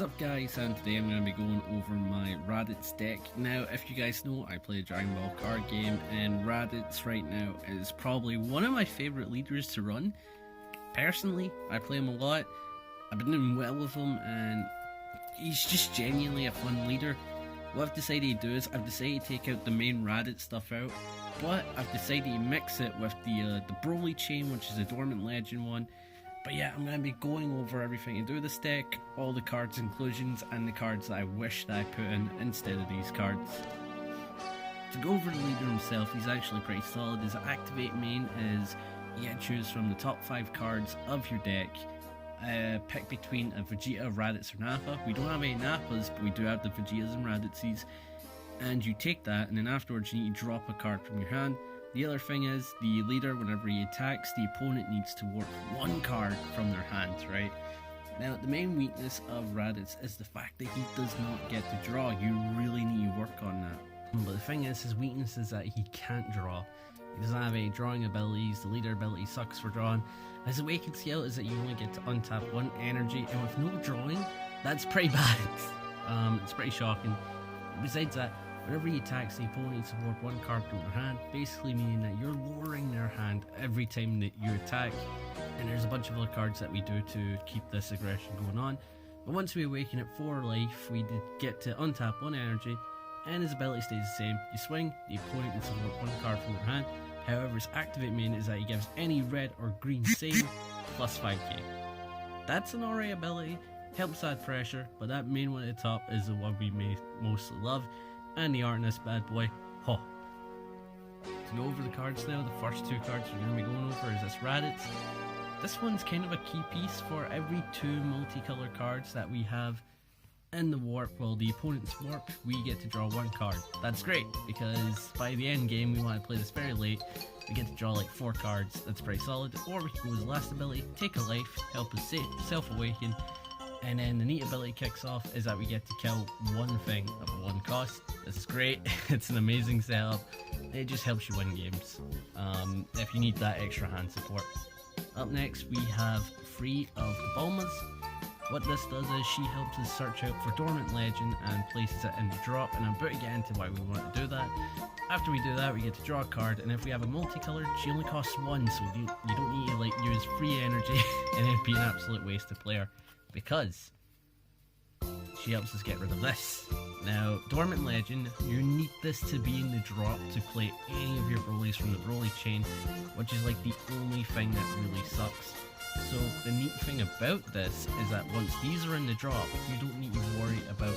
up guys, and today I'm going to be going over my Raditz deck. Now if you guys know, I play a Dragon Ball card game, and Raditz right now is probably one of my favourite leaders to run. Personally, I play him a lot, I've been doing well with him, and he's just genuinely a fun leader. What I've decided to do is, I've decided to take out the main Raditz stuff out, but I've decided to mix it with the Broly chain, which is a Dormant Legend one. But yeah, I'm going to be going over everything to do with this deck, all the cards inclusions, and the cards that I wish that I put in instead of these cards. To go over the leader himself, he's actually pretty solid. His activate main is you get to choose from the top 5 cards of your deck. Pick between a Vegeta, Raditz, or Nappa. We don't have any Nappas, but we do have the Vegetas and Raditzes. And you take that, and then afterwards you need to drop a card from your hand. The other thing is, the leader, whenever he attacks, the opponent needs to warp one card from their hands, right? Now, the main weakness of Raditz is the fact that he does not get to draw. You really need to work on that. But the thing is, his weakness is that he can't draw. He doesn't have any drawing abilities, the leader ability sucks for drawing. His awakened skill is that you only get to untap 1 energy, and with no drawing, that's pretty bad. It's pretty shocking. Besides that, whenever he attacks, the opponent needs to warp 1 card from their hand, basically meaning that you're lowering their hand every time that you attack. And there's a bunch of other cards that we do to keep this aggression going on. But once we awaken at 4 life, we get to untap 1 energy, and his ability stays the same. You swing, the opponent needs to warp 1 card from their hand. However, his activate main is that he gives any red or green save plus 5k. That's an alright ability, helps add pressure, but that main one at the top is the one we mostly love. And the art in this bad boy, To go over the cards now, the first 2 cards we're going to be going over is this Raditz. This one's kind of a key piece. For every 2 multicolored cards that we have in the warp, well, the opponent's warp, we get to draw 1 card. That's great, because by the end game, we want to play this very late. We get to draw like 4 cards. That's pretty solid. Or we can go with the last ability, take a life, help us self-awaken. And then the neat ability kicks off is that we get to kill 1 thing of 1 cost. This is great. It's an amazing setup. It just helps you win games if you need that extra hand support. Up next we have 3 of the Bulmas. What this does is she helps us search out for Dormant Legend and places it in the drop, and I'm about to get into why we want to do that. After we do that, we get to draw a card, and if we have a multicolored, she only costs 1, so you don't need to like use free energy and it'd be an absolute waste to play her, because she helps us get rid of this. Now, Dormant Legend, you need this to be in the drop to play any of your Brolys from the Broly chain, which is like the only thing that really sucks. So the neat thing about this is that once these are in the drop, you don't need to worry about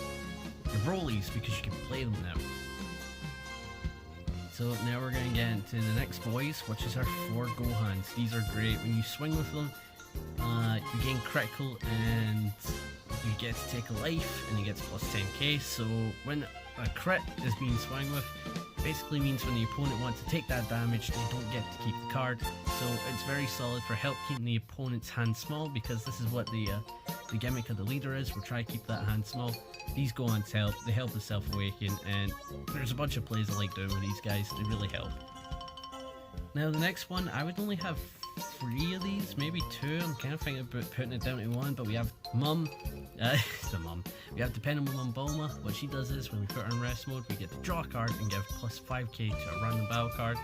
your Brolys because you can play them now. So now we're going to get into the next boys, which is our 4 Gohans. These are great. When you swing with them, you gain critical and you get to take a life, and it gets plus 10k. So when a crit is being swung with, basically means when the opponent wants to take that damage, they don't get to keep the card. So it's very solid for help keeping the opponent's hand small, because this is what the gimmick of the leader is. We're trying to keep that hand small. These Gohans help. They help the self-awaken, and there's a bunch of plays I like doing with these guys. They really help. Now the next one, I would only have 3 of these, maybe 2. I'm kind of thinking about putting it down to 1, but we have Mum. We have Dependable Mum Bulma. What she does is, when we put her in rest mode, we get to draw a card and give plus 5k to a random battle card.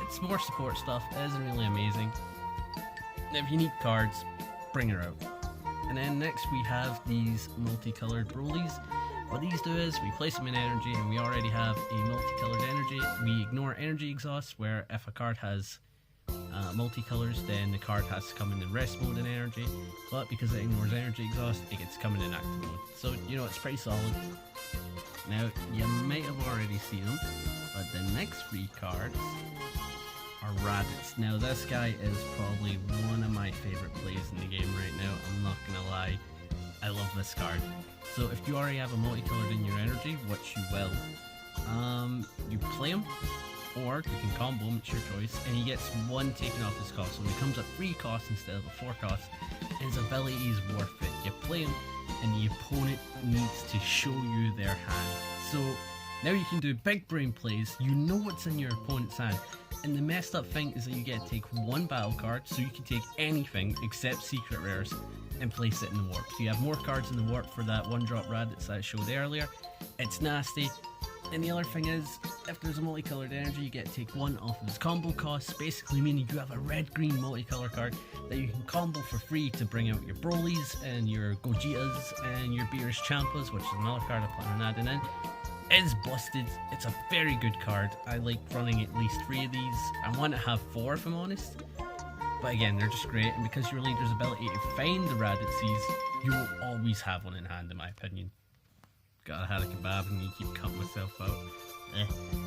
It's more support stuff. It isn't really amazing. If you need cards, bring her out. And then next we have these multicolored Brolys. What these do is, we place them in energy, and we already have a multicolored energy. We ignore energy exhaust, where if a card has multicolors, then the card has to come in the rest mode in energy, but because it ignores energy exhaust, it gets coming in active mode. So, you know, it's pretty solid. Now, you might have already seen them, but the next 3 cards are Raditz. Now, this guy is probably one of my favorite plays in the game right now. I'm not gonna lie, I love this card. So if you already have a multicolored in your energy, which you will, you play him, or you can combo him, it's your choice, and he gets 1 taken off his cost, so he comes at 3 costs instead of a 4 cost, and his ability is worth it. You play him, and the opponent needs to show you their hand. So now you can do big brain plays. You know what's in your opponent's hand, and the messed up thing is that you get to take 1 battle card, so you can take anything except secret rares. and place it in the warp. So you have more cards in the warp for that 1-drop Raditz that I showed earlier. It's nasty. And the other thing is, if there's a multicolored energy, you get to take 1 off of his combo costs, basically meaning you have a red-green multicolor card that you can combo for free to bring out your Brolys and your Gogetas and your Beerus Champas, which is another card I plan on adding in. It's busted. It's a very good card. I like running at least 3 of these. I want to have 4 if I'm honest. But again, they're just great, and because your leader's ability to find the Raditzes, you will always have one in hand, in my opinion. Gotta have a kebab and you keep cutting myself out.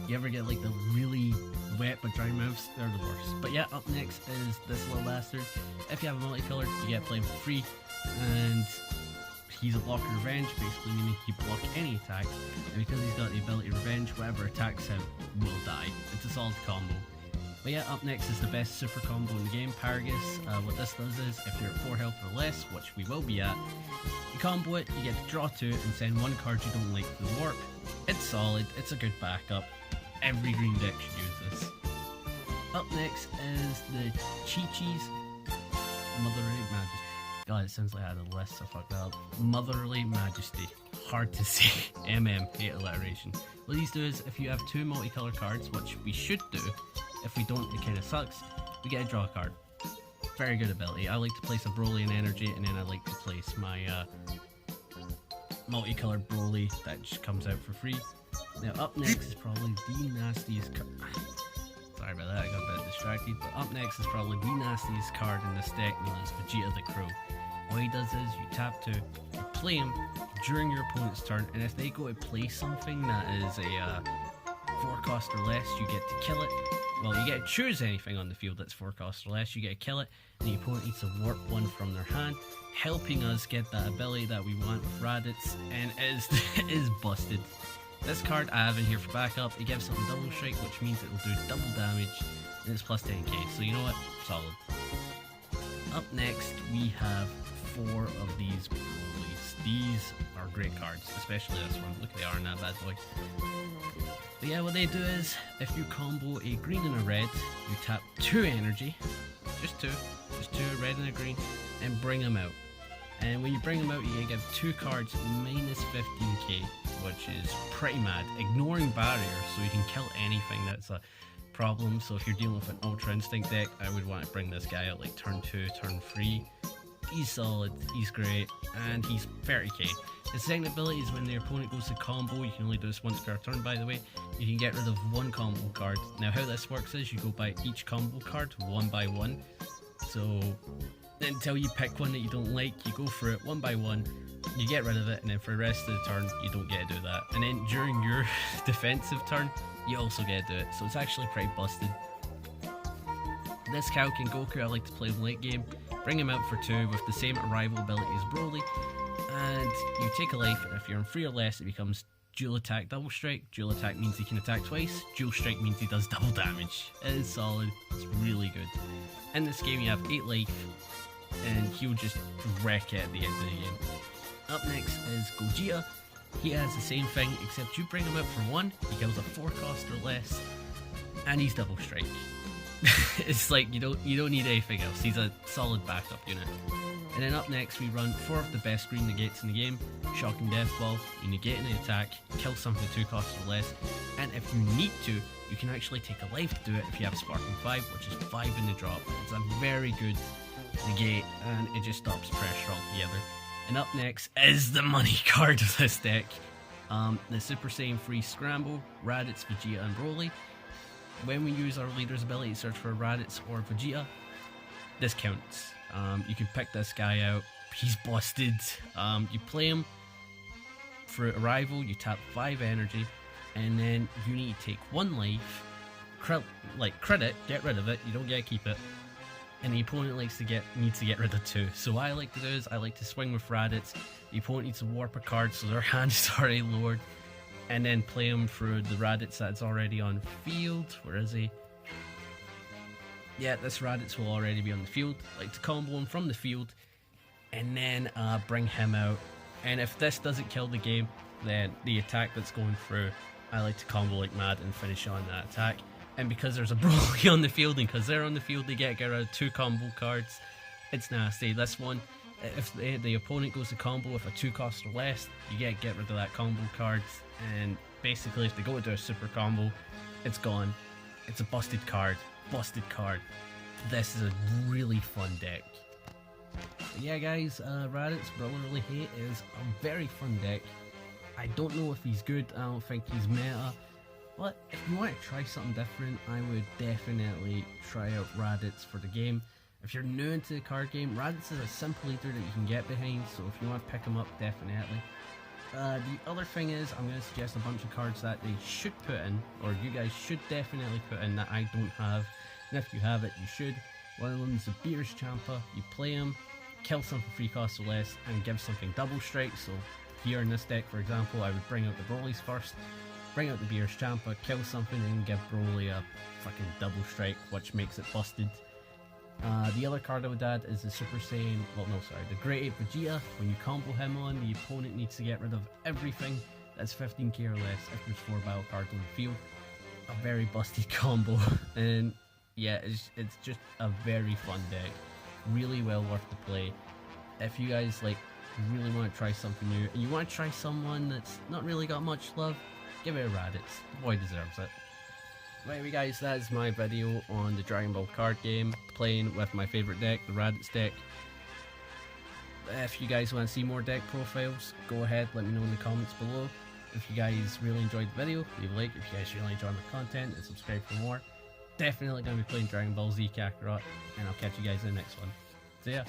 You ever get like the really wet but dry mouths? They're the worst. But yeah, up next is this little bastard. If you have a multicolored, you get to play him for free, and he's a blocker revenge, basically meaning he block any attack, and because he's got the ability revenge, whatever attacks him will die. It's a solid combo. But yeah, up next is the best super combo in the game, Paragus. What this does is, if you're at 4 health or less, which we will be at, you combo it, you get to draw 2 and send 1 card you don't like to the warp. It's solid, it's a good backup. Every green deck should use this. Up next is the Chi-Chi's Motherly Majesty. God, it sounds like I had a list, so fuck that up. Motherly Majesty. Hard to say. MM, 8 alliteration. What these do is, if you have 2 multicolored cards, which we should do, if we don't, it kind of sucks, we get to draw a card. Very good ability. I like to place a Broly in energy, and then I like to place my multicolored Broly that just comes out for free. Now up next is probably the nastiest card. Sorry about that, I got a bit distracted. But up next is probably the nastiest card in this deck, known as Vegeta the Crow. What he does is, you tap 2, you play him during your opponent's turn, and if they go to play something that is a 4 cost or less, you get to kill it. Well, you get to choose anything on the field that's 4 cost or less, you get to kill it, and the opponent needs to warp 1 from their hand, helping us get that ability that we want with Raditz, and it is busted. This card I have in here for backup. It gives something double strike, which means it will do double damage, and it's plus 10k, so you know what? Solid. Up next, we have 4 of these Brolys. These are great cards, especially this one. Look at the R in that bad boy. But yeah, what they do is, if you combo a green and a red, you tap 2 energy, just 2, a red and a green, and bring them out. And when you bring them out, you give 2 cards minus 15k, which is pretty mad. Ignoring barriers, so you can kill anything that's a problem. So if you're dealing with an Ultra Instinct deck, I would want to bring this guy out like turn 2, turn 3. He's solid, he's great, and he's 30k. His second ability is when the opponent goes to combo, you can only do this once per turn by the way, you can get rid of 1 combo card. Now how this works is, you go by each combo card one by one, so until you pick one that you don't like, you go for it one by one, you get rid of it, and then for the rest of the turn, you don't get to do that. And then during your defensive turn, you also get to do it, so it's actually pretty busted. This Kaioken Goku I like to play late game, bring him out for 2 with the same arrival ability as Broly, and you take a life, and if you're on 3 or less, it becomes dual attack, double strike. Dual attack means he can attack twice, dual strike means he does double damage. It is solid, it's really good. In this game you have 8 life, and he'll just wreck it at the end of the game. Up next is Gogeta. He has the same thing, except you bring him out for 1, he kills a 4 cost or less, and he's double strike. It's like you don't need anything else. He's a solid backup unit. And then up next we run 4 of the best green negates in the game. Shocking Death Ball, you negate an attack, kill something 2 costs or less, and if you need to, you can actually take a life to do it if you have Sparking 5, which is 5 in the drop. It's a very good negate, and it just stops pressure altogether. And up next is the money card of this deck. The Super Saiyan 3 Scramble, Raditz, Vegeta, and Broly. When we use our leader's ability to search for Raditz or Vegeta, this counts. You can pick this guy out, he's busted. You play him for arrival, you tap 5 energy, and then you need to take 1 life, credit, get rid of it, you don't get to keep it, and the opponent needs to get rid of 2. So what I like to do is, I like to swing with Raditz, the opponent needs to warp a card so their hand is already lowered, and then play him through the Raditz that's already on field. Where is he? Yeah, this Raditz will already be on the field. I like to combo him from the field, and then bring him out. And if this doesn't kill the game, then the attack that's going through, I like to combo like mad and finish on that attack. And because there's a Broly on the field, and because they're on the field, they get rid of 2 combo cards. It's nasty. This one If the opponent goes to combo with a 2 cost or less, you get rid of that combo card, and basically if they go to do a super combo, it's gone. It's a busted card. This is a really fun deck. But yeah guys, Raditz Brotherly Hate is a very fun deck. I don't know if he's good, I don't think he's meta, but if you want to try something different, I would definitely try out Raditz for the game. If you're new into the card game, Raditz is a simple leader that you can get behind, so if you want to pick him up, definitely. The other thing is, I'm going to suggest a bunch of cards that they should put in, or you guys should definitely put in, that I don't have, and if you have it, you should. One of them is the Beerus Champa. You play him, kill something 3 costs or less, and give something double strike. So here in this deck, for example, I would bring out the Broly's first, bring out the Beerus Champa, kill something, and give Broly a fucking double strike, which makes it busted. The other card I would add is the Super Saiyan, the Great Ape Vegeta. When you combo him on, the opponent needs to get rid of everything that's 15k or less if there's 4 battle cards on the field. A very busted combo, and yeah, it's just a very fun deck. Really well worth the play. If you guys really want to try something new, and you want to try someone that's not really got much love, give it a Raditz. The boy deserves it. Anyway guys, that is my video on the Dragon Ball card game, playing with my favourite deck, the Raditz deck. If you guys want to see more deck profiles, go ahead, let me know in the comments below. If you guys really enjoyed the video, leave a like. If you guys really enjoyed my content, and subscribe for more. Definitely going to be playing Dragon Ball Z Kakarot, and I'll catch you guys in the next one. See ya!